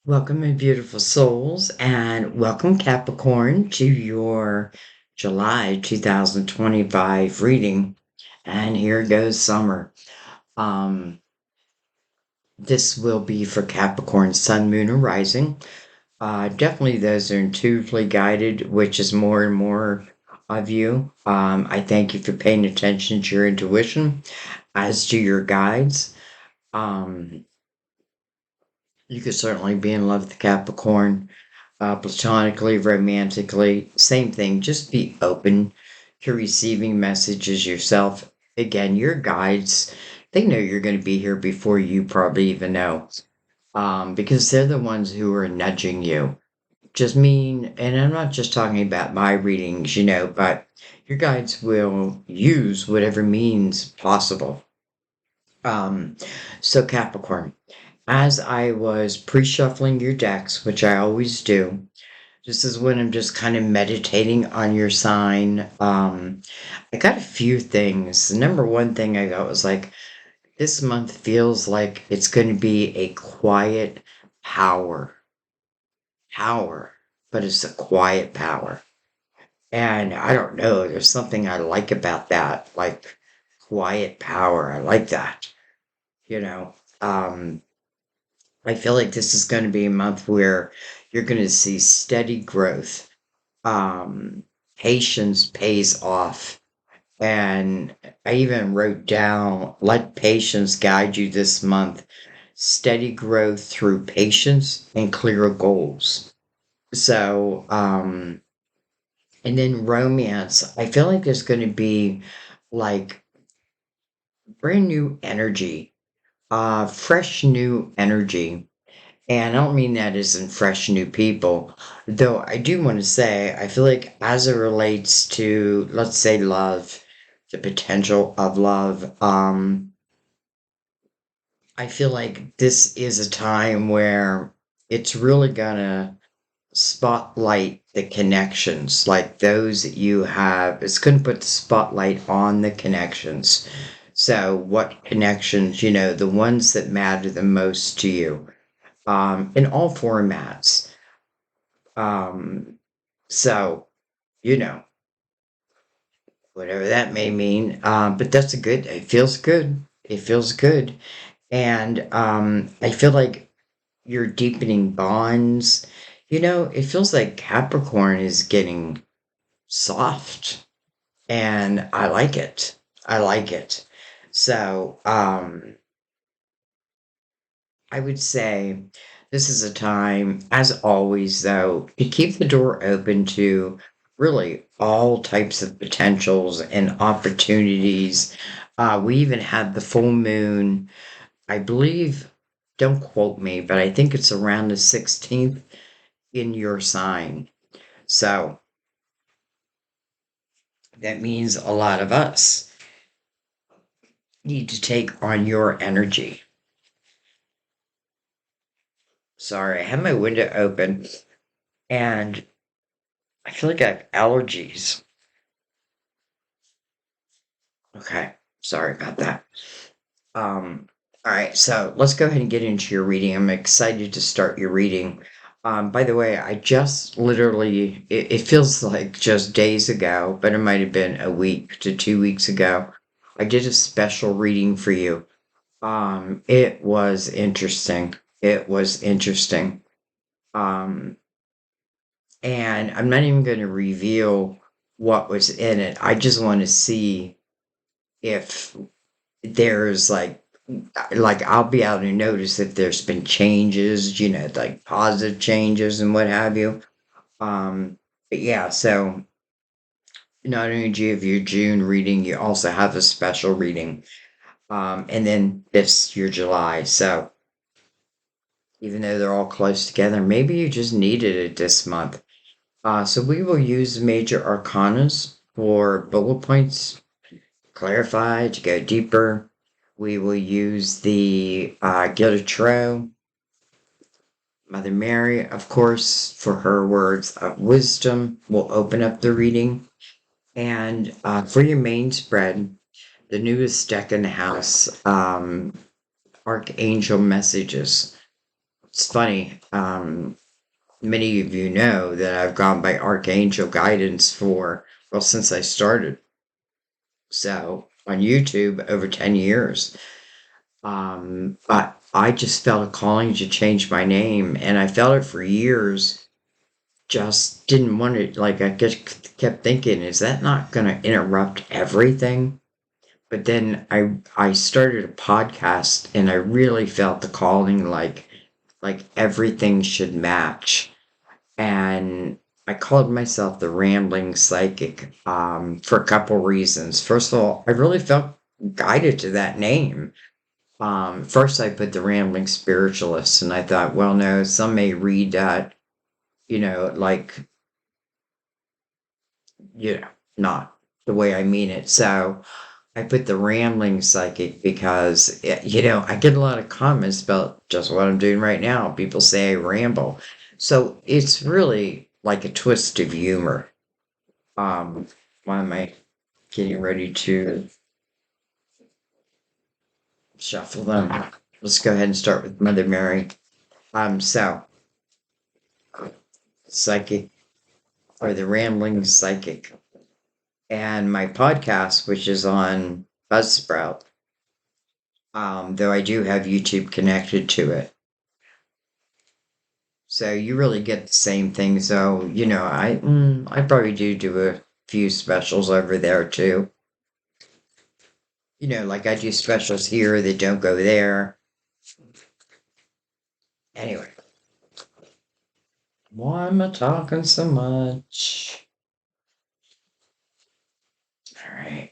Welcome, my beautiful souls, and welcome, Capricorn, to your July 2025 reading. And here goes summer. Um, this will be for Capricorn, Sun, Moon, and Rising. Definitely, those are intuitively guided, which is more and more of you. I thank you for paying attention to your intuition, as to your guides. Um, you could certainly be in love with Capricorn platonically, romantically, same thing. Just be open to receiving messages yourself. Again, your guides, they know you're going to be here before you probably even know, because they're the ones who are nudging you. Just mean, and I'm not just talking about my readings, but your guides will use whatever means possible. Um, so Capricorn, as I was pre-shuffling your decks, which I always do, this is when I'm just kind of meditating on your sign. I got a few things. The number one thing I got was like, this month feels like it's going to be a quiet power. Power, but it's a quiet power. And I don't know, there's something I like about that, like quiet power. I like that, you know. Um, I feel like this is going to be a month where you're going to see steady growth. Patience pays off. And I even wrote down, let patience guide you this month. Steady growth through patience and clearer goals. So, and then romance, I feel like there's going to be like brand new energy, fresh new energy. And I don't mean that as in fresh new people, though I do want to say, I feel like as it relates to, let's say, love, the potential of love, I feel like this is a time where it's really gonna spotlight the connections, like those that you have. It's gonna put the spotlight on the connections. So, what connections, the ones that matter the most to you, in all formats. Um, so, you know, whatever that may mean. But that's a good, it feels good. It feels good. And I feel like you're deepening bonds. It feels like Capricorn is getting soft, and I like it. I like it. So, I would say this is a time, as always, though, to keep the door open to really all types of potentials and opportunities. We even had the full moon, I believe, don't quote me, but I think it's around the 16th in your sign. So that means a lot of us need to take on your energy. Sorry, I have my window open and I feel like I have allergies. Okay, sorry about that. Um, all right, so let's go ahead and get into your reading. I'm excited to start your reading. By the way, I just literally, it feels like just days ago, but it might have been a week to 2 weeks ago. I did a special reading for you. It was interesting. It was interesting. Um, and I'm not even going to reveal what was in it. I just want to see if there's like I'll be able to notice if there's been changes, like positive changes and what have you. But yeah, so not only do you have your June reading, you also have a special reading. And then this your July. So even though they're all close together, maybe you just needed it this month. So we will use major arcanas for bullet points, clarify, to go deeper. We will use the Gilded Tarot, Mother Mary, of course, for her words of wisdom. Will open up the reading. And for your main spread, the newest deck in the house, Archangel Messages. It's funny. Many of you know that I've gone by archangel guidance for, well, since I started. So on YouTube over 10 years. But I just felt a calling to change my name, and I felt it for years. Just didn't want it. Like I just kept thinking, is that not going to interrupt everything? But then I started a podcast, and I really felt the calling, like everything should match. And I called myself the Rambling Psychic for a couple reasons. First of all, I really felt guided to that name. First, I put the Rambling Spiritualist, and I thought, well, no, some may read that, like, you know, not the way I mean it. So I put the Rambling Psychic because, I get a lot of comments about just what I'm doing right now. People say I ramble. So it's really like a twist of humor. Um, why am I getting ready to shuffle them? Let's go ahead and start with Mother Mary. So psychic or the Rambling Psychic, and my podcast, which is on Buzzsprout. Though I do have YouTube connected to it, so you really get the same thing. So I probably do a few specials over there too. Like I do specials here that don't go there. Anyway, why am I talking so much? All right.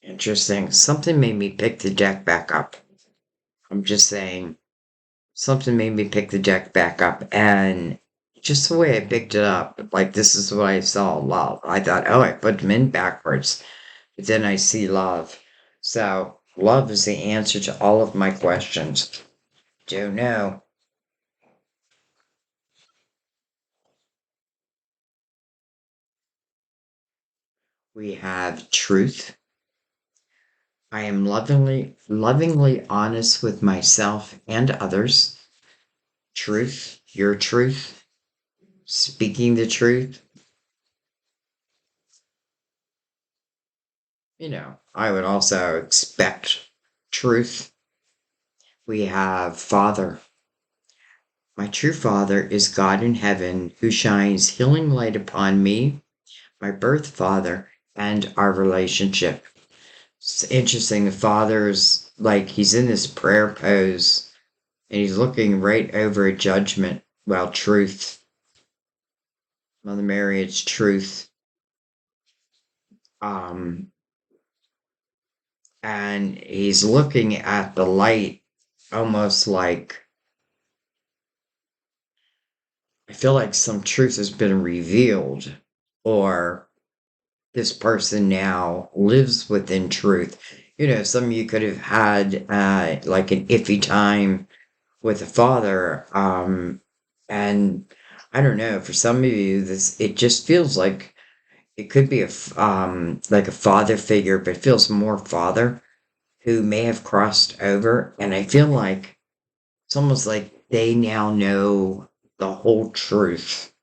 Interesting. Something made me pick the deck back up. I'm just saying, something made me pick the deck back up, and just the way I picked it up, like this is what I saw, love. I thought, oh, I put them in backwards, but then I see love. So love is the answer to all of my questions. Don't know. We have truth. I am lovingly honest with myself and others. Truth, your truth, speaking the truth. I would also expect truth. We have Father. My true Father is God in heaven who shines healing light upon me, my birth father, and our relationship. It's interesting. The Father's like he's in this prayer pose and he's looking right over a judgment. Well, truth. Mother Mary, it's truth. Um, and he's looking at the light almost like I feel like some truth has been revealed, or this person now lives within truth. Some of you could have had like an iffy time with a father, and I don't know. For some of you, this it just feels like it could be like a father figure, but it feels more father who may have crossed over, and I feel like it's almost like they now know the whole truth.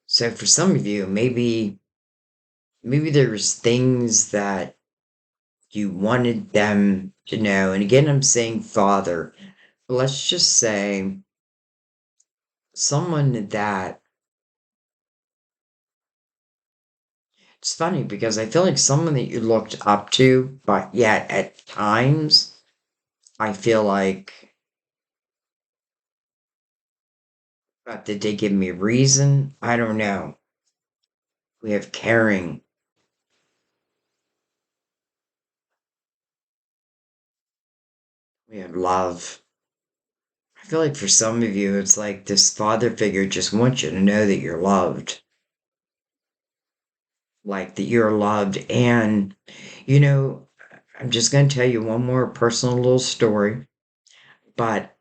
So for some of you, maybe there's things that you wanted them to know. And again, I'm saying father, but let's just say someone that it's funny because I feel like someone that you looked up to, but yet at times I feel like, but did they give me reason? I don't know. We have caring. We have love. I feel like for some of you, it's like this father figure just wants you to know that you're loved. Like that you're loved. And, you know, I'm just going to tell you one more personal little story. But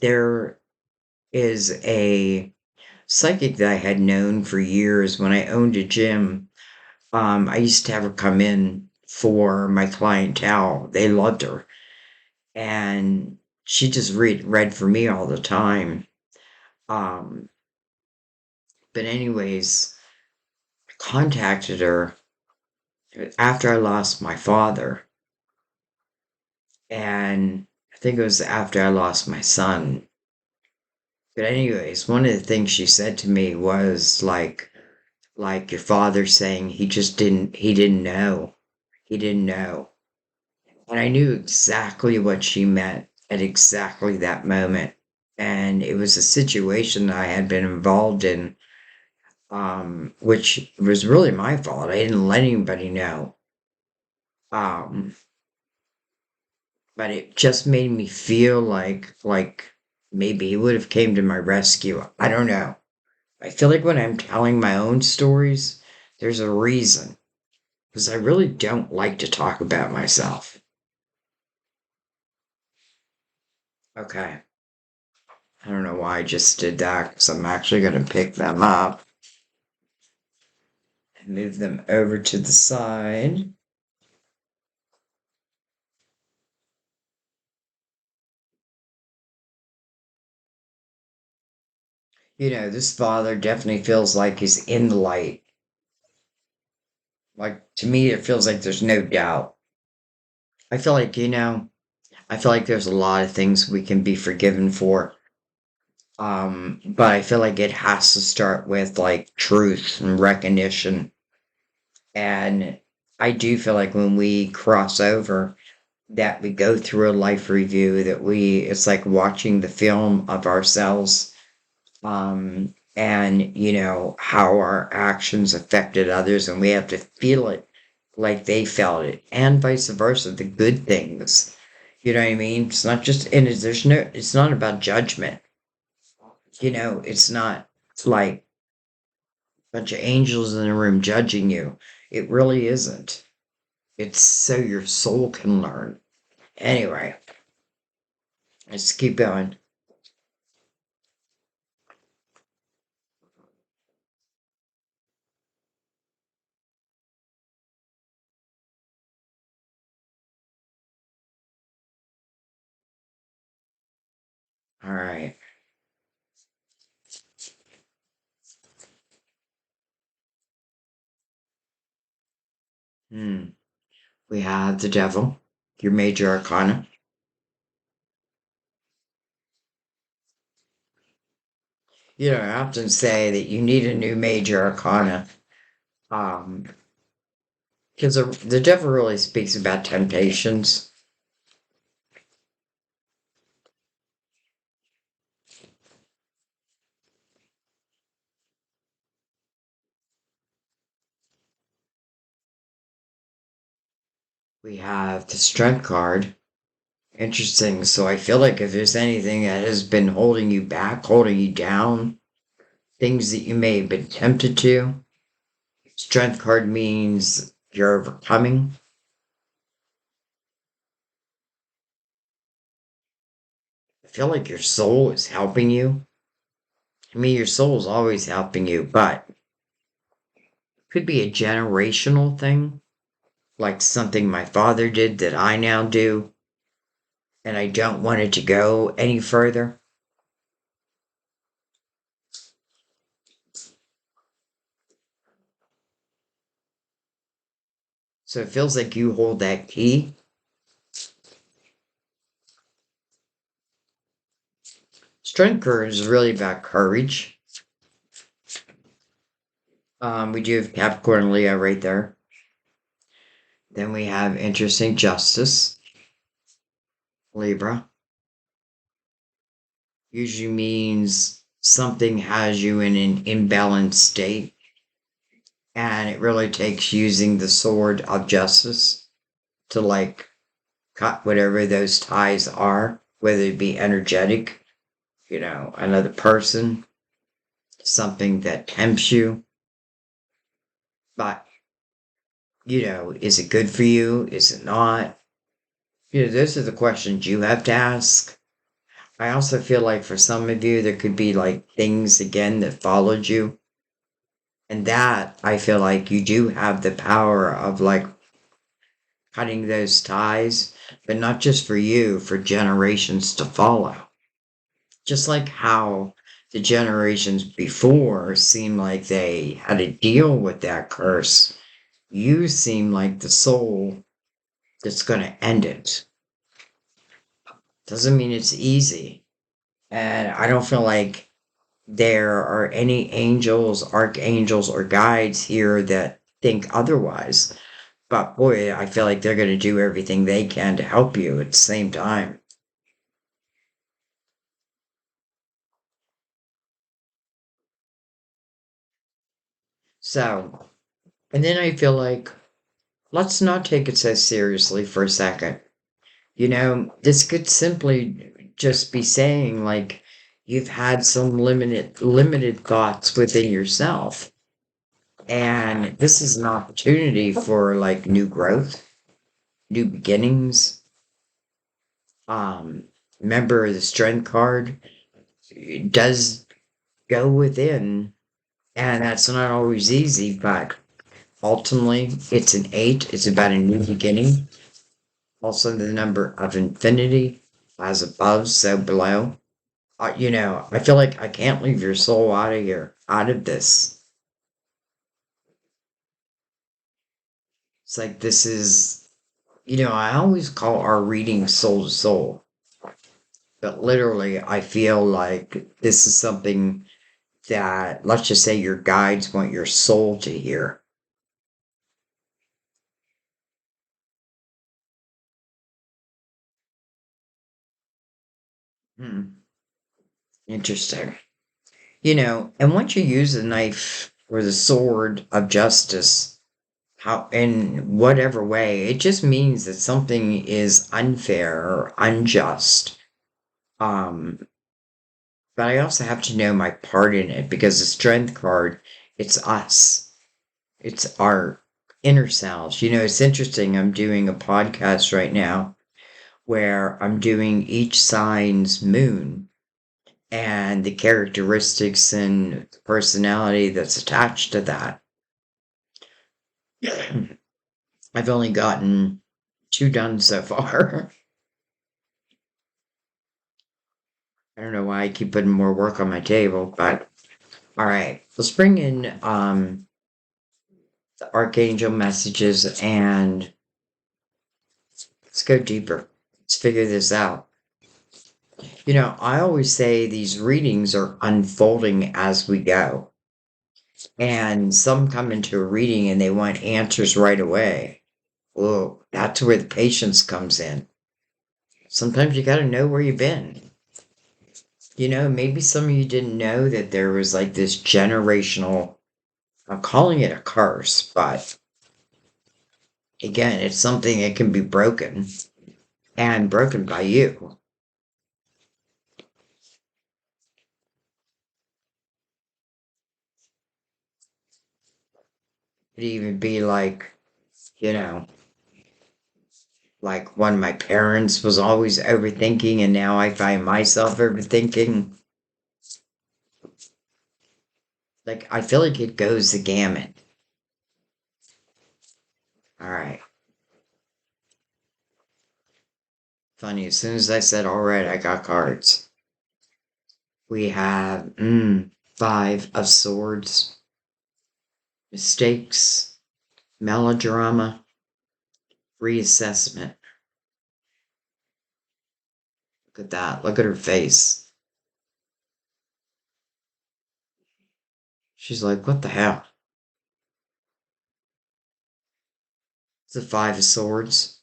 there is a psychic that I had known for years when I owned a gym. I used to have her come in for my clientele. They loved her. and she just read for me all the time. Um, but anyways, I contacted her after I lost my father, and I think it was after I lost my son. But anyways, one of the things she said to me was like your father saying he didn't know. He didn't know. And I knew exactly what she meant at exactly that moment. And it was a situation I had been involved in, which was really my fault. I didn't let anybody know. Um, but it just made me feel like maybe he would have came to my rescue. I don't know. I feel like when I'm telling my own stories, there's a reason. Because I really don't like to talk about myself. Okay. I don't know why I just did that because I'm actually going to pick them up and move them over to the side. This father definitely feels like he's in the light. Like, to me, it feels like there's no doubt. I feel like, I feel like there's a lot of things we can be forgiven for. But I feel like it has to start with like truth and recognition. And I do feel like when we cross over, that we go through a life review, it's like watching the film of ourselves, and how our actions affected others, and we have to feel it like they felt it, and vice versa, the good things. You know what I mean? It's not just, and it's not about judgment. It's not like a bunch of angels in a room judging you. It really isn't. It's so your soul can learn. Anyway, let's keep going. All right. Hmm. We have the devil, your major arcana. I often say that you need a new major arcana, um, because the devil really speaks about temptations. We have the strength card. Interesting. So I feel like if there's anything that has been holding you back, holding you down, things that you may have been tempted to, strength card means you're overcoming. I feel like your soul is helping you. I mean, your soul is always helping you, but it could be a generational thing, like something my father did that I now do, and I don't want it to go any further. So it feels like you hold that key. Strength courage is really about courage. We do have Capricorn and Leo right there. Then we have interesting justice, Libra. Usually means something has you in an imbalanced state, and it really takes using the sword of justice to like cut whatever those ties are, whether it be energetic, another person, something that tempts you. But, is it good for you? Is it not? Those are the questions you have to ask. I also feel like for some of you, there could be like things again that followed you. And that I feel like you do have the power of like cutting those ties. but not just for you, for generations to follow. Just like how the generations before seemed like they had to deal with that curse, you seem like the soul that's going to end it. Doesn't mean it's easy. And I don't feel like there are any angels, archangels, or guides here that think otherwise. But boy, I feel like they're going to do everything they can to help you at the same time. So, and then I feel like let's not take it so seriously for a second. This could simply just be saying like you've had some limited thoughts within yourself. And this is an opportunity for like new growth, new beginnings. Um, Remember the strength card does go within, and that's not always easy, but ultimately it's an eight. It's about a new beginning. Also, the number of infinity, as above, so below. I feel like I can't leave your soul out of here, out of this. It's like this is, I always call our reading soul to soul, but literally, I feel like this is something that, let's just say, your guides want your soul to hear. Hmm, interesting. And once you use the knife or the sword of justice, how in whatever way, it just means that something is unfair or unjust. Um, but I also have to know my part in it because the strength card, it's us. It's our inner selves. It's interesting. I'm doing a podcast right now where I'm doing each sign's moon and the characteristics and personality that's attached to that. I've only gotten two done so far. I don't know why I keep putting more work on my table, but all right. Let's bring in the archangel messages and let's go deeper. Let's figure this out. I always say these readings are unfolding as we go. And some come into a reading and they want answers right away. Well, that's where the patience comes in. Sometimes you got to know where you've been. Maybe some of you didn't know that there was like this generational, I'm calling it a curse, but again, it's something that can be broken and broken by you. It'd even be you know, like one of my parents was always overthinking, and now I find myself overthinking. Like, I feel like it goes the gamut. All right. Funny, as soon as I said all right, I got cards. We have five of swords, mistakes, melodrama, reassessment. Look at that. Look at her face. She's like, what the hell? It's the five of swords.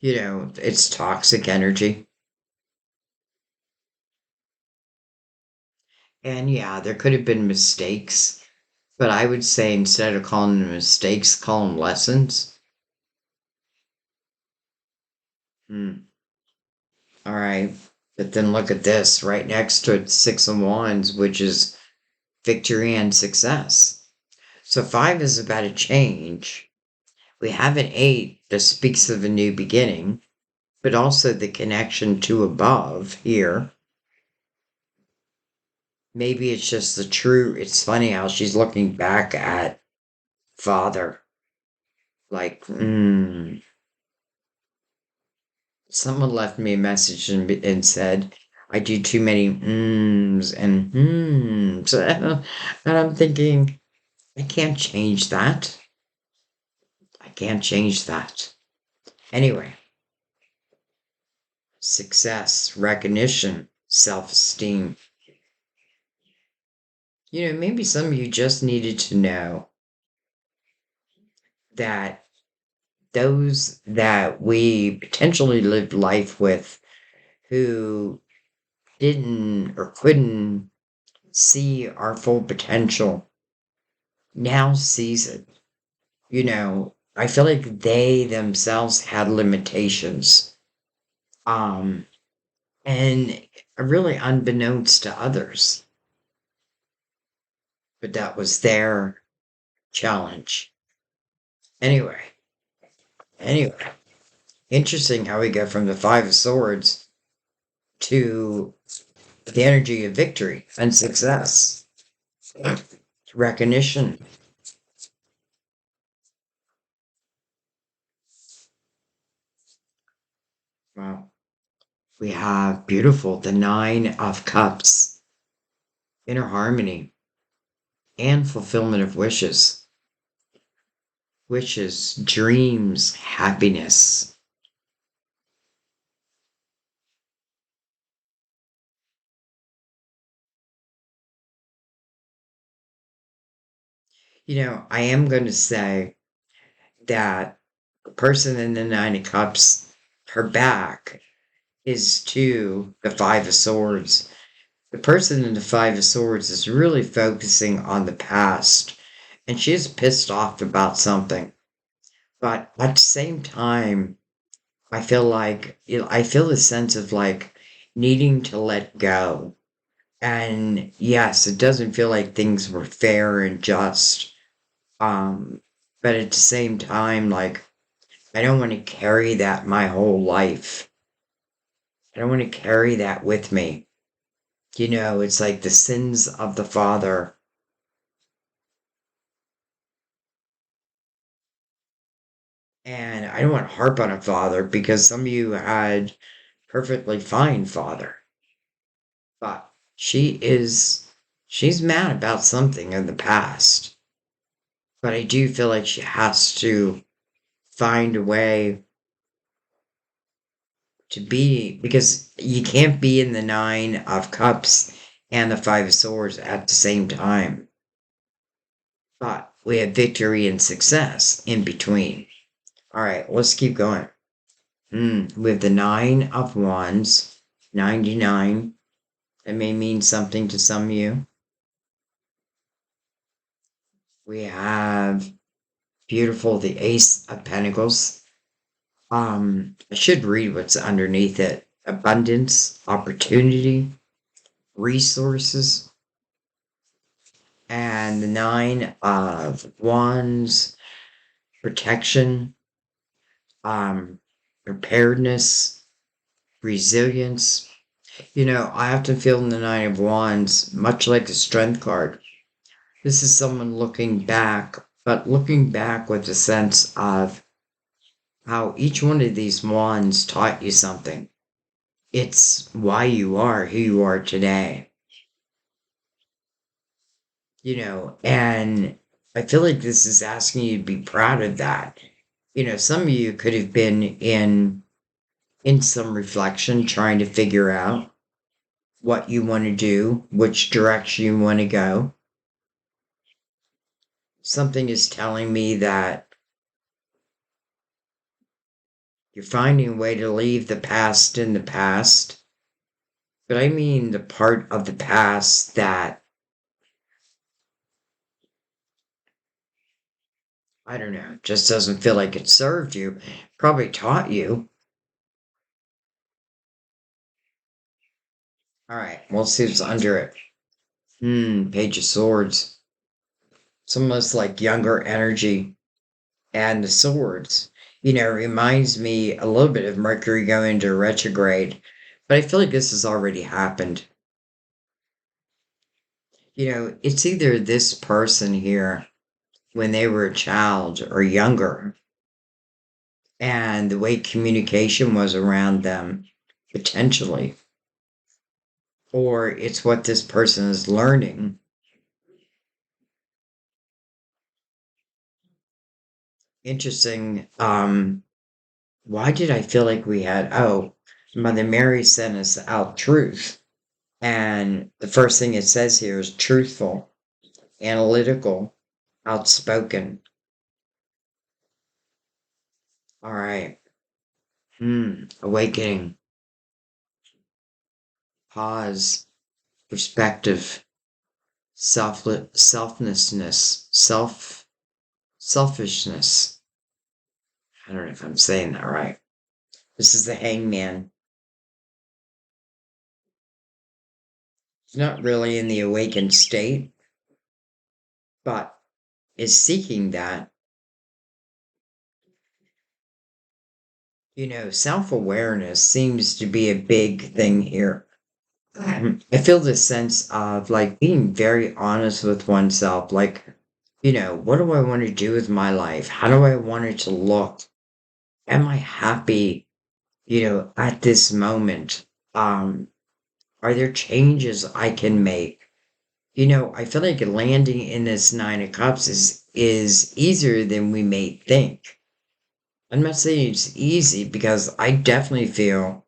It's toxic energy. And yeah, there could have been mistakes, but I would say instead of calling them mistakes, call them lessons. Hmm. All right. But then look at this right next to it, Six of Wands, which is victory and success. So five is about a change. We have an eight that speaks of a new beginning, but also the connection to above here. Maybe it's just it's funny how she's looking back at father. Like, Someone left me a message and said, I do too many mms and hmms. And I'm thinking, I can't change that. I can't change that. Anyway, success, recognition, self esteem. Maybe some of you just needed to know that those that we potentially lived life with who didn't or couldn't see our full potential now sees it. I feel like they themselves had limitations. Um, and really unbeknownst to others, but that was their challenge. Anyway, anyway, interesting how we go from the Five of Swords to the energy of victory and success, recognition. Wow. We have beautiful, the Nine of Cups, inner harmony and fulfillment of wishes, dreams, happiness. I am going to say that the person in the Nine of Cups, her back is to the Five of Swords. The person in the Five of Swords is really focusing on the past, and she is pissed off about something. But at the same time, I feel a sense of like needing to let go. And yes, it doesn't feel like things were fair and just. Um, but at the same time, like I don't want to carry that my whole life. I don't want to carry that with me. It's like the sins of the father. And I don't want to harp on a father because some of you had perfectly fine father. But she's mad about something in the past. But I do feel like she has to find a way to be, because you can't be in the Nine of Cups and the Five of Swords at the same time. But we have victory and success in between. All right, let's keep going. We have the Nine of Wands, 99. That may mean something to some of you. We have beautiful, the Ace of Pentacles. I should read what's underneath it. Abundance, opportunity, resources, and the Nine of Wands, protection, preparedness, resilience. I often feel in the Nine of Wands, much like the Strength card, this is someone looking back, but looking back with a sense of how each one of these wands taught you something. It's why you are who you are today. And I feel like this is asking you to be proud of that. Some of you could have been in some reflection trying to figure out what you want to do, which direction you want to go. Something is telling me that you're finding a way to leave the past in the past. But I mean the part of the past that, I don't know, just doesn't feel like it served you. Probably taught you. All right, we'll see what's under it. Page of Swords. It's almost like younger energy. And the swords, reminds me a little bit of Mercury going into retrograde. But I feel like this has already happened. It's either this person here when they were a child or younger, and the way communication was around them, potentially, or it's what this person is learning. Interesting. Why did I feel like we had, oh, Mother Mary sent us out truth. And the first thing it says here is truthful, analytical, outspoken. All right. Awakening, pause, perspective, selflessness, selfishness. I don't know if I'm saying that right. This is the hangman. He's not really in the awakened state, but is seeking that. Self-awareness seems to be a big thing here. I feel this sense of like being very honest with oneself. Like, what do I want to do with my life? How do I want it to look? Am I happy, at this moment? Are there changes I can make? I feel like landing in this Nine of Cups is easier than we may think. I'm not saying it's easy because I definitely feel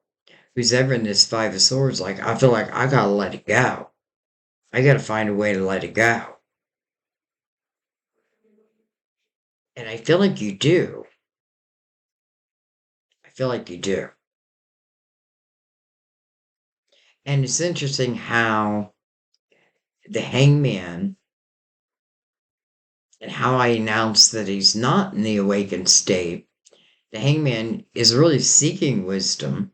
who's ever in this Five of Swords, like I feel like I gotta let it go. I gotta find a way to let it go. And I feel like you do. I feel like you do. And it's interesting how the hangman and how I announced that he's not in the awakened state. The hangman is really seeking wisdom,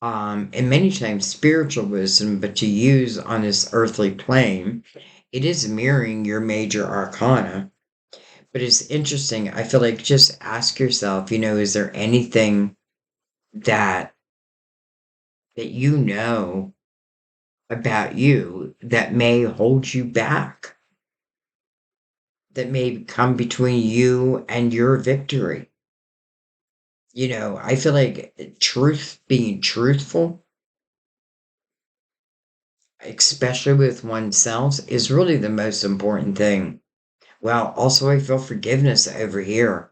and many times spiritual wisdom, but to use on this earthly plane. It is mirroring your major arcana, but it's interesting. I feel like just ask yourself, is there anything that you know about you that may hold you back, that may come between you and your victory? I feel like being truthful, especially with oneself, is really the most important thing. Well, also, I feel forgiveness over here.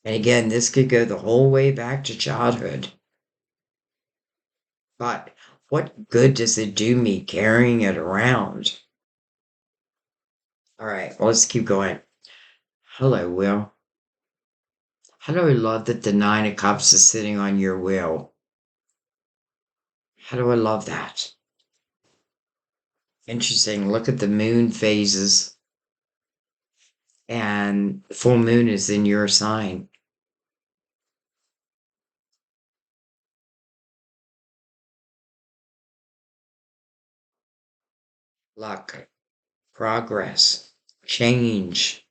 And again, this could go the whole way back to childhood. But what good does it do me carrying it around? All right, well, let's keep going. Hello, Will. How do I love that the Nine of Cups is sitting on your wheel? How do I love that? Interesting. Look at the moon phases, and the full moon is in your sign. Luck, progress, change.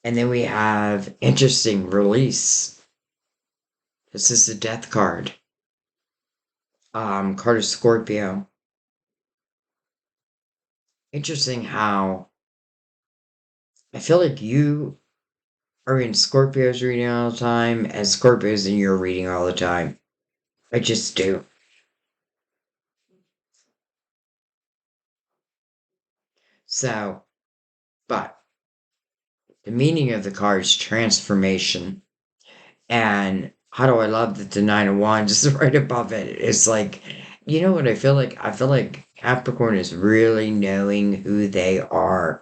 And then we have interesting release. This is the death card. Card of Scorpio. Interesting how I feel like you are in Scorpio's reading all the time, and Scorpio's in your reading all the time. I just do. So, but the meaning of the card is transformation. And how do I love that the Nine of Wands is right above it? It's like, you know what I feel like? I feel like Capricorn is really knowing who they are.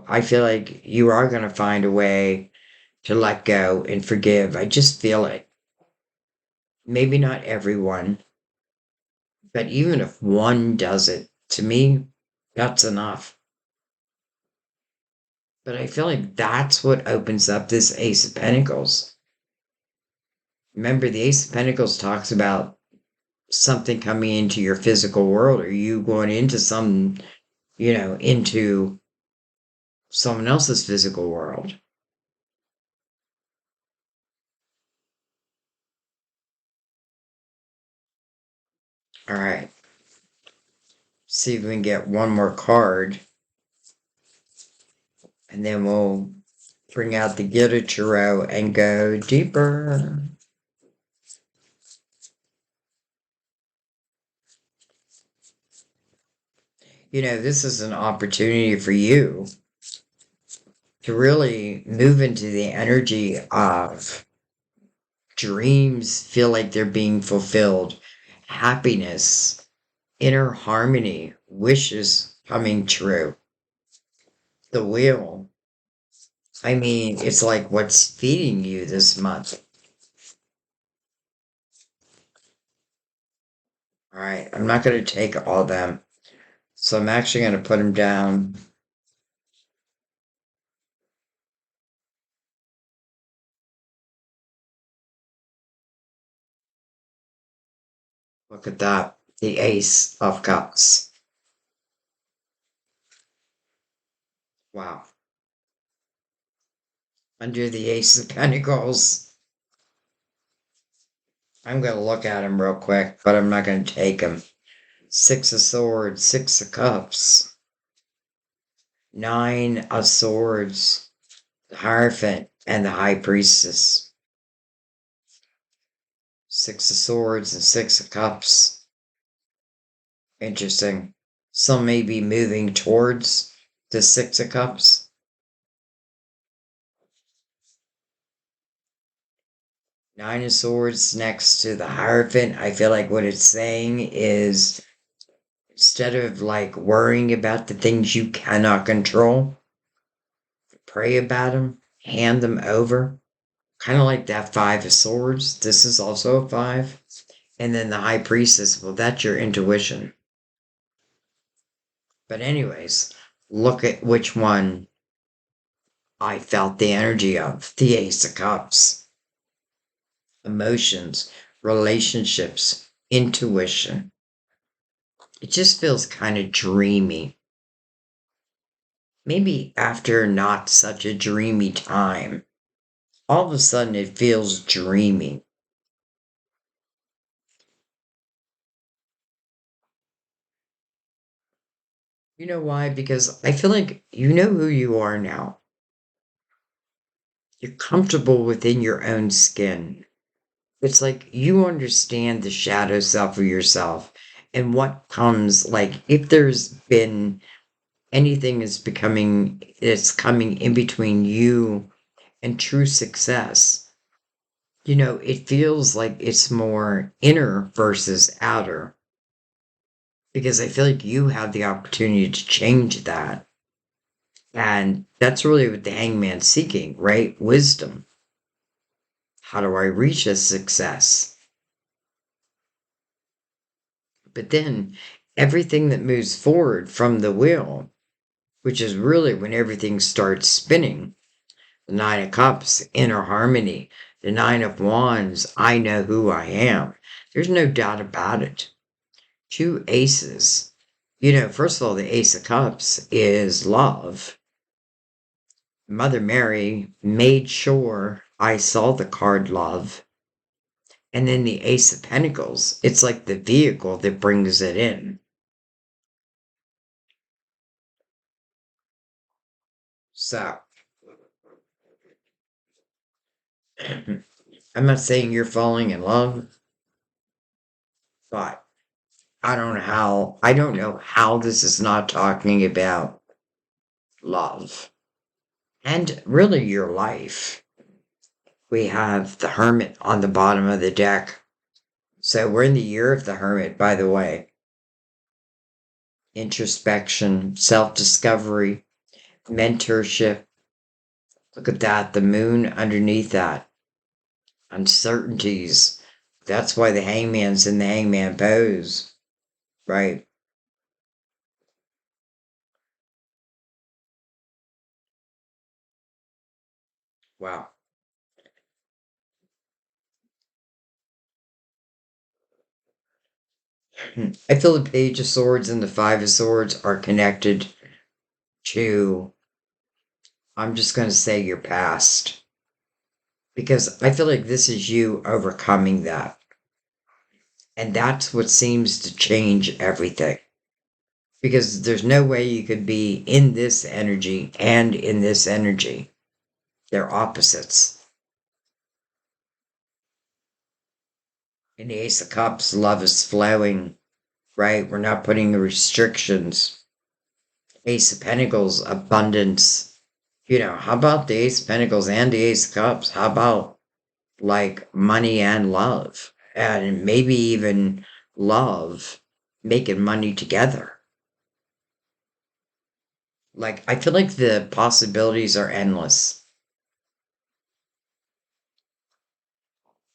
I feel like you are going to find a way to let go and forgive. I just feel it. Maybe not everyone, but even if one does it, to me, that's enough. But I feel like that's what opens up this Ace of Pentacles. Remember, the Ace of Pentacles talks about something coming into your physical world or you going into into someone else's physical world. All right. see if we can get one more card. And then we'll bring out the Gilded Tarot and go deeper. You know, this is an opportunity for you to really move into the energy of dreams, feel like they're being fulfilled, happiness, inner harmony, wishes coming true. The wheel. I mean, it's like what's feeding you this month. All right, I'm not going to take all of them. So I'm actually going to put them down. Look at that. The Ace of Cups. Wow. Under the Ace of Pentacles. I'm going to look at them real quick, but I'm not going to take them. Six of Swords, Six of Cups. Nine of Swords, the Hierophant, and the High Priestess. Six of Swords and Six of Cups. Interesting. Some may be moving towards the Six of Cups. Nine of Swords next to the Hierophant. I feel like what it's saying is instead of like worrying about the things you cannot control, pray about them, hand them over. Kind of like that Five of Swords. This is also a five. And then the High Priestess, well, that's your intuition. But, anyways, look at which one I felt the energy of. The Ace of Cups. Emotions, relationships, intuition. It just feels kind of dreamy. Maybe after not such a dreamy time, all of a sudden it feels dreamy. You know why? Because I feel like you know who you are now. You're comfortable within your own skin. It's like you understand the shadow self of yourself and what comes, like if there's been anything it's coming in between you and true success. You know, it feels like it's more inner versus outer. Because I feel like you have the opportunity to change that. And that's really what the hangman's seeking, right? Wisdom. How do I reach a success? But then everything that moves forward from the wheel, which is really when everything starts spinning, the Nine of Cups, inner harmony, the Nine of Wands, I know who I am. There's no doubt about it. Two aces. You know, first of all, the Ace of Cups is love. Mother Mary made sure I saw the card love. And then the Ace of Pentacles, it's like the vehicle that brings it in. So, I'm not saying you're falling in love, but I don't know how this is not talking about love and really your life. We have the Hermit on the bottom of the deck. So we're in the year of the Hermit, by the way. Introspection, self-discovery, mentorship. Look at that, the moon underneath that. Uncertainties. That's why the hangman's in the hangman pose, right? Wow. I feel the Page of Swords and the Five of Swords are connected to, I'm just going to say, your past. Because I feel like this is you overcoming that. And that's what seems to change everything. because there's no way you could be in this energy and in this energy. They're opposites. In the Ace of Cups, love is flowing, right? We're not putting restrictions. Ace of Pentacles, abundance. How about the Ace of Pentacles and the Ace of Cups? How about like money and love? And maybe even love making money together. Like, I feel like the possibilities are endless.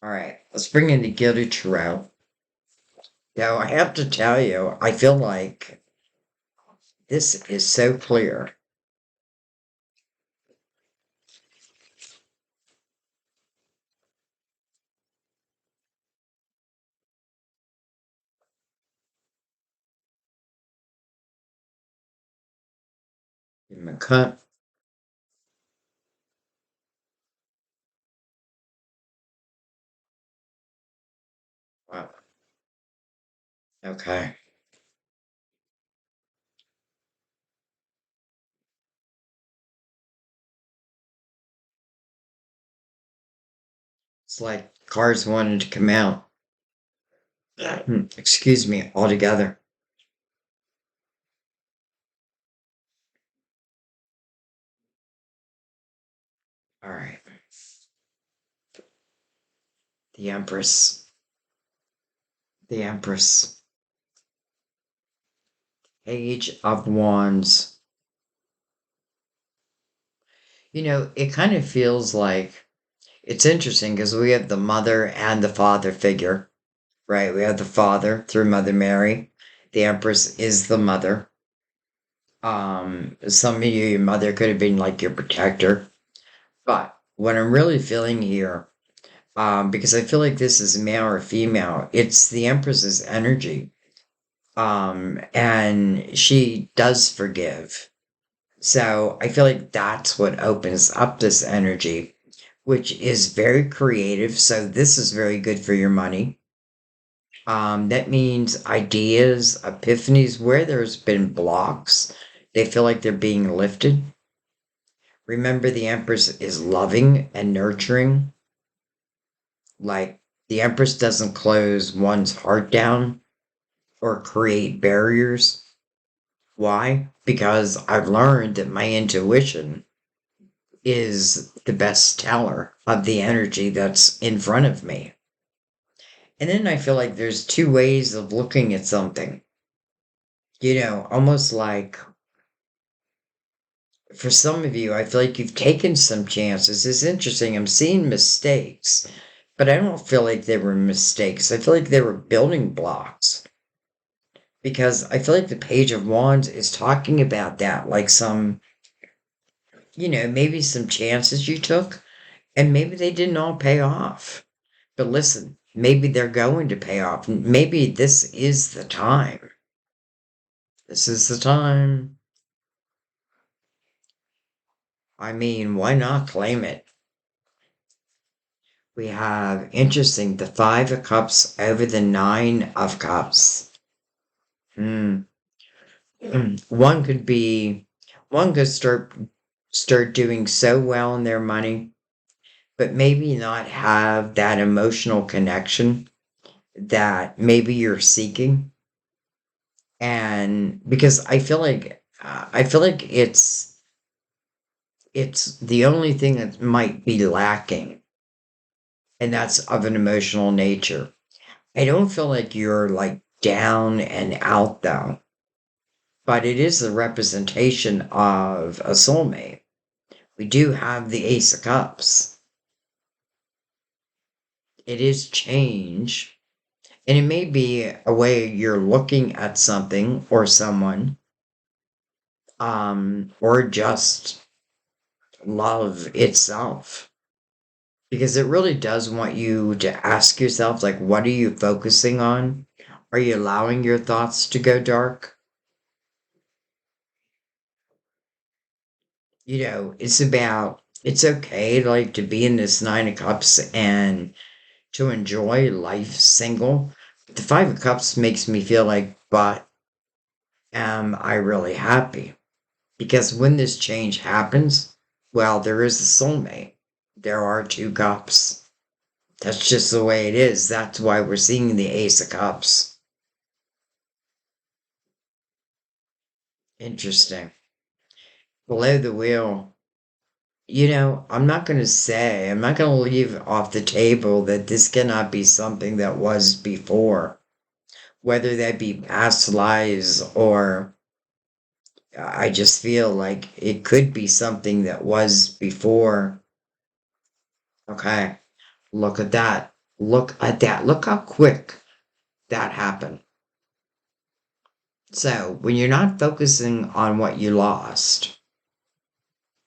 All right, let's bring in the Gilded Tarot. Now, I have to tell you, I feel like this is so clear. Give him a cut. Wow. Okay. It's like cards wanted to come out. Excuse me, altogether. All right. The Empress. The Empress. Page of Wands. It kind of feels like it's interesting because we have the mother and the father figure, right? We have the father through Mother Mary. The Empress is the mother. Some of you, your mother could have been like your protector. But what I'm really feeling here, because I feel like this is male or female, it's the Empress's energy. And she does forgive. So I feel like that's what opens up this energy, which is very creative. So this is very good for your money. That means ideas, epiphanies, where there's been blocks, they feel like they're being lifted. Remember, the Empress is loving and nurturing. Like, the Empress doesn't close one's heart down or create barriers. Why? Because I've learned that my intuition is the best teller of the energy that's in front of me. And then I feel like there's two ways of looking at something. Almost like for some of you, I feel like you've taken some chances. It's interesting. I'm seeing mistakes, but I don't feel like they were mistakes. I feel like they were building blocks because I feel like the Page of Wands is talking about that, like maybe some chances you took and maybe they didn't all pay off. But listen, maybe they're going to pay off. Maybe this is the time. This is the time. I mean, why not claim it? We have, interesting, the Five of Cups over the Nine of Cups. Hmm. One could be, one could start doing so well in their money, but maybe not have that emotional connection that maybe you're seeking. And because I feel like it's the only thing that might be lacking, and that's of an emotional nature. I don't feel like you're like down and out though, but it is the representation of a soulmate. We do have the Ace of Cups. It is change, and it may be a way you're looking at something or someone, or just love itself. Because it really does want you to ask yourself, like, what are you focusing on? Are you allowing your thoughts to go dark? It's okay, like, to be in this Nine of Cups and to enjoy life single. But the Five of Cups makes me feel like, but Am I really happy? Because when this change happens, well, there is a soulmate. There are two cups. That's just the way it is. That's why we're seeing the Ace of Cups. Interesting. Below the wheel, I'm not going to leave off the table that this cannot be something that was before, whether that be past lives or I just feel like it could be something that was before. Okay, look at that. Look at that. Look how quick that happened. So, when you're not focusing on what you lost,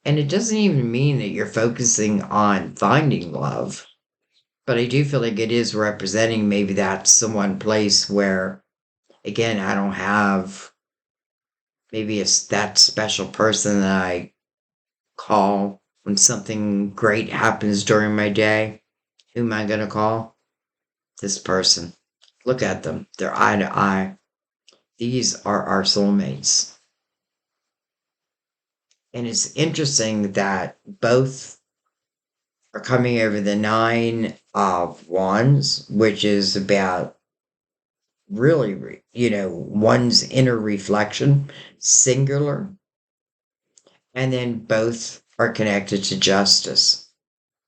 and it doesn't even mean that you're focusing on finding love, but I do feel like it is representing maybe that's the one place where, again, I don't have maybe it's that special person that I call when something great happens during my day. Who am I going to call? This person. Look at them. They're eye to eye. These are our soulmates. And it's interesting that both are coming over the Nine of Wands, which is about really, one's inner reflection, singular, and then both are connected to justice.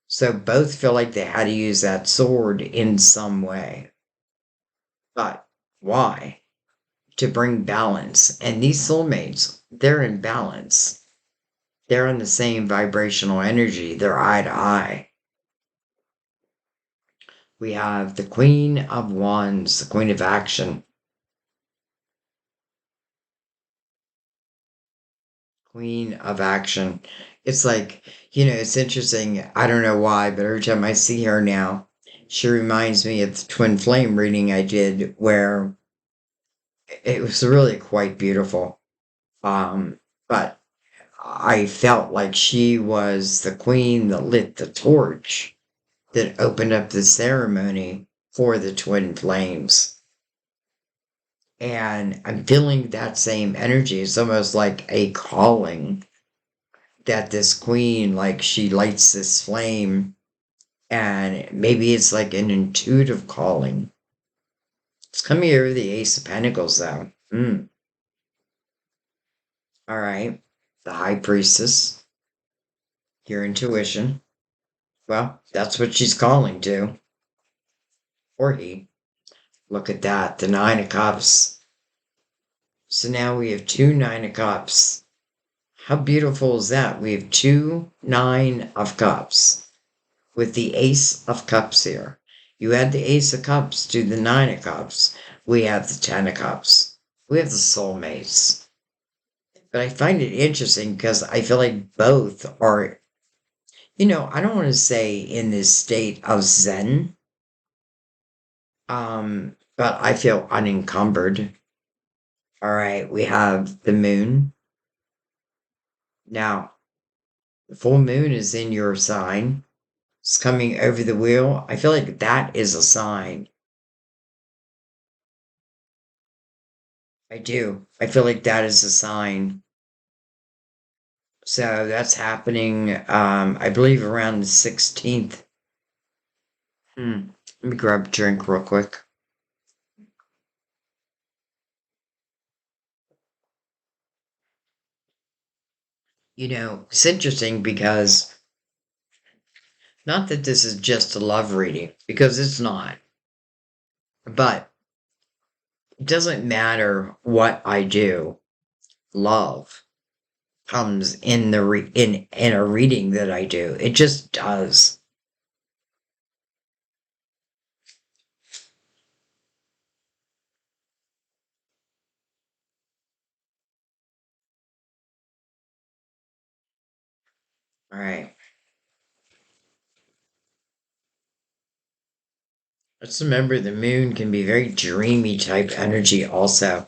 So both feel like they had to use that sword in some way. But why? To bring balance. And these soulmates, they're in balance. They're in the same vibrational energy. They're eye to eye. We have the Queen of Wands, the Queen of Action. Queen of Action. It's like, it's interesting. I don't know why, but every time I see her now, she reminds me of the twin flame reading I did where it was really quite beautiful. But I felt like she was the queen that lit the torch that opened up the ceremony for the twin flames. And I'm feeling that same energy. It's almost like a calling that this queen, like she lights this flame, and maybe it's like an intuitive calling. It's coming over the Ace of Pentacles, though. All right. The High Priestess, your intuition. Well, that's what she's calling to. Or he. Look at that. The Nine of Cups. So now we have two Nine of Cups. How beautiful is that? We have two Nine of Cups with the Ace of Cups here. You add the Ace of Cups to the Nine of Cups. We have the Ten of Cups. We have the soulmates. But I find it interesting because I feel like both are, I don't want to say in this state of Zen, but I feel unencumbered. All right, we have the moon. Now, the full moon is in your sign. It's coming over the wheel. I feel like that is a sign. I do. I feel like that is a sign. So that's happening, I believe, around the 16th. Let me grab a drink real quick. It's interesting because not that this is just a love reading, because it's not, but it doesn't matter what I do. Love comes in in a reading that I do. It just does. All right. Let's remember the moon can be very dreamy type energy also.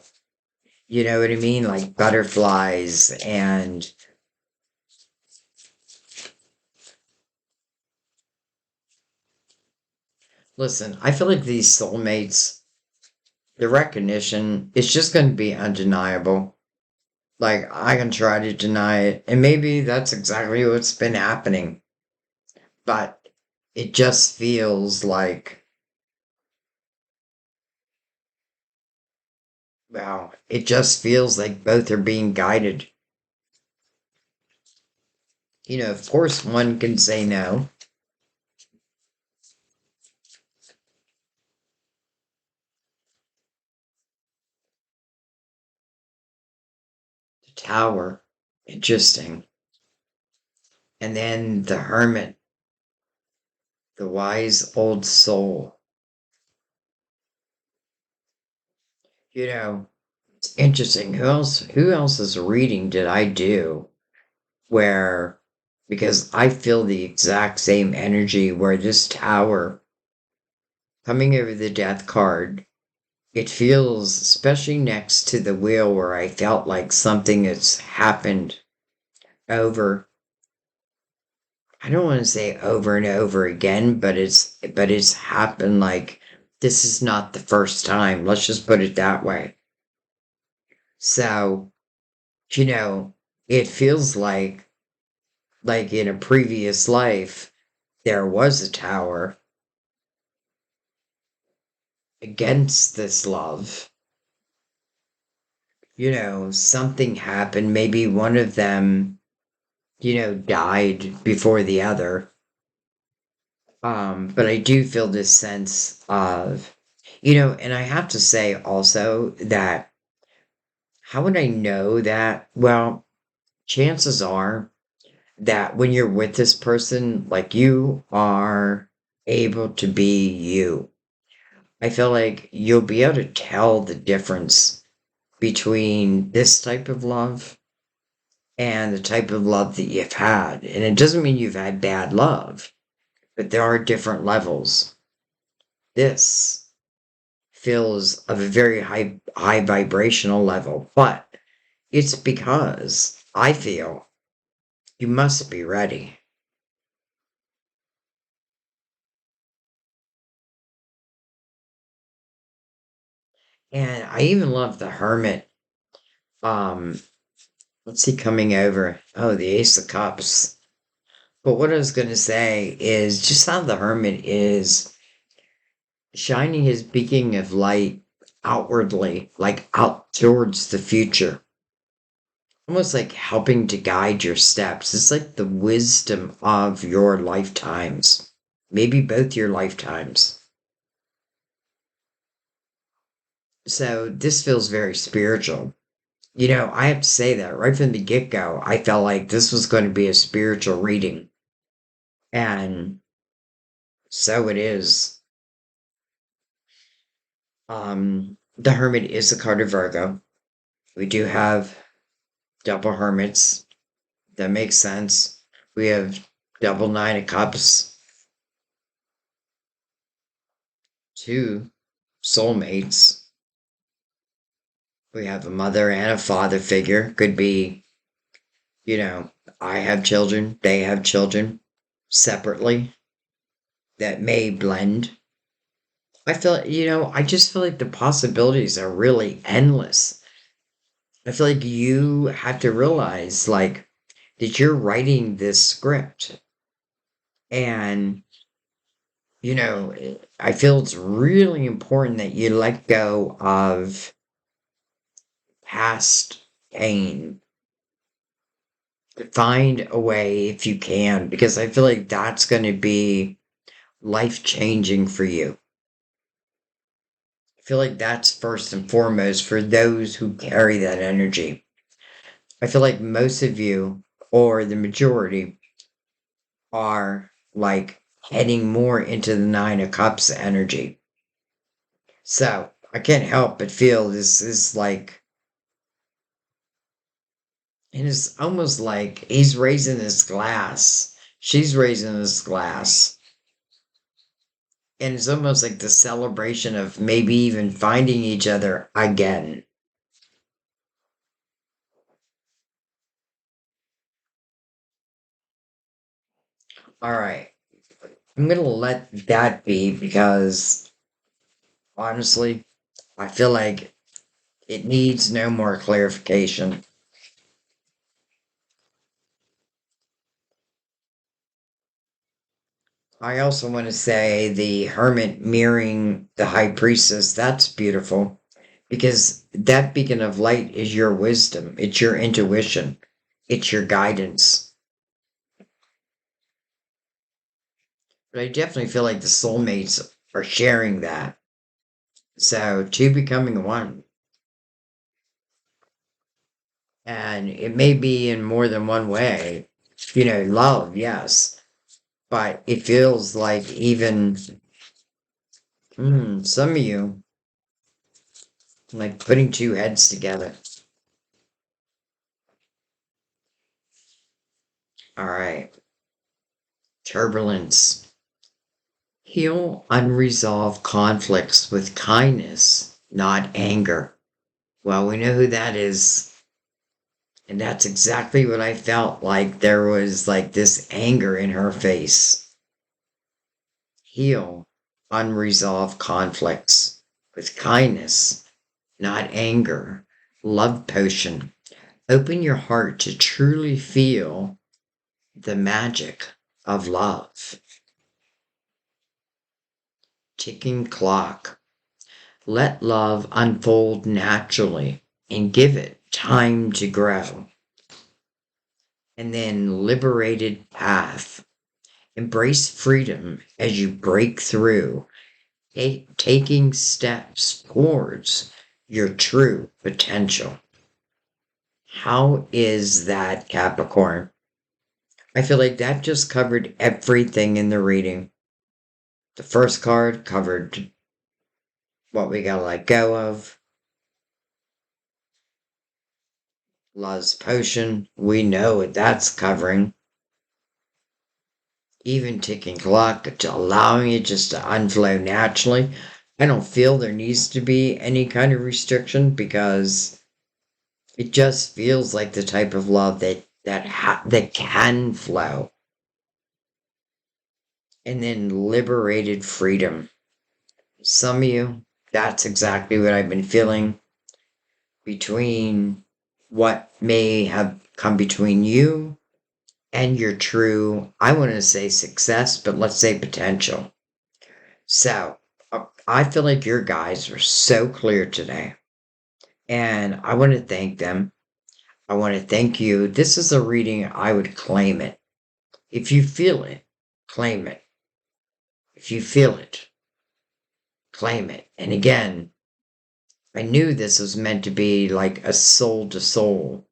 You know what I mean? Like butterflies and listen, I feel like these soulmates, the recognition, it's just going to be undeniable. Like, I can try to deny it, and maybe that's exactly what's been happening, but it just feels like, wow, it just feels like both are being guided. Of course, one can say no. The Tower, interesting. And then the Hermit, the wise old soul. You know, it's interesting. Who else's reading did I do where, because I feel the exact same energy where this tower coming over the death card, it feels, especially next to the wheel, where I felt like something that's happened over, I don't want to say over and over again, but it's happened, like this is not the first time. Let's just put it that way. So, you know, it feels like in a previous life there was a tower against this love. Something happened. Maybe one of them, died before the other. But I do feel this sense of, and I have to say also that, how would I know that? Well, chances are that when you're with this person, like, you are able to be you. I feel like you'll be able to tell the difference between this type of love and the type of love that you've had. And it doesn't mean you've had bad love, but there are different levels. This feels of a very high vibrational level, but it's because I feel you must be ready. And I even love the hermit. Um, what's he coming over? Oh, the Ace of Cups. But what I was going to say is just how the hermit is shining his beacon of light outwardly, like out towards the future, almost like helping to guide your steps. It's like the wisdom of your lifetimes, maybe both your lifetimes. So this feels very spiritual. I have to say that right from the get go, I felt like this was going to be a spiritual reading. And so it is. The Hermit is a card of Virgo. We do have double Hermits. That makes sense. We have double Nine of Cups, two soulmates. We have a mother and a father figure. Could be, you know, I have children, they have children separately that may blend. I just feel like the possibilities are really endless. I feel like you have to realize, like, that you're writing this script. And, I feel it's really important that you let go of past pain. Find a way if you can, because I feel like that's going to be life changing for you. I feel like that's first and foremost for those who carry that energy. I feel like most of you, or the majority, are like heading more into the Nine of Cups energy. So I can't help but feel this is like, and it's almost like he's raising his glass. She's raising his glass. And it's almost like the celebration of maybe even finding each other again. All right. I'm going to let that be because honestly, I feel like it needs no more clarification. I also want to say the hermit mirroring the high priestess, that's beautiful because that beacon of light is your wisdom, it's your intuition, it's your guidance. But I definitely feel like the soulmates are sharing that. So, two becoming one. And it may be in more than one way. Love, yes. But it feels like even some of you, like putting two heads together. All right. Turbulence. Heal unresolved conflicts with kindness, not anger. Well, we know who that is. And that's exactly what I felt like. There was like this anger in her face. Heal unresolved conflicts with kindness, not anger. Love potion. Open your heart to truly feel the magic of love. Ticking clock. Let love unfold naturally and give it time to grow. And then liberated path. Embrace freedom as you break through, taking steps towards your true potential. How is that, Capricorn? I feel like that just covered everything in the reading. The first card covered what we gotta let go of. Love's potion, we know what that's covering. Even ticking clock, to allowing it just to unflow naturally. I don't feel there needs to be any kind of restriction because it just feels like the type of love that can flow. And then liberated freedom. Some of you, that's exactly what I've been feeling between what may have come between you and your true, I want to say success, but let's say potential. So I feel like your guys were so clear today. And I want to thank them. I want to thank you. This is a reading I would claim it. If you feel it, claim it. If you feel it, claim it. And again, I knew this was meant to be like a soul to soul.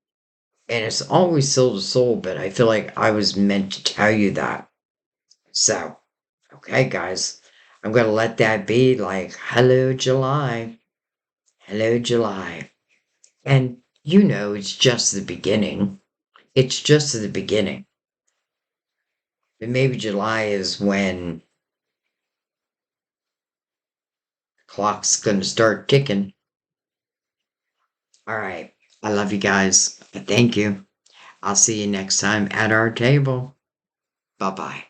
And it's always soul to soul, but I feel like I was meant to tell you that. So, okay, guys, I'm going to let that be like, hello, July. Hello, July. And it's just the beginning. It's just the beginning. But maybe July is when the clock's going to start ticking. All right. I love you guys. Thank you. I'll see you next time at our table. Bye bye.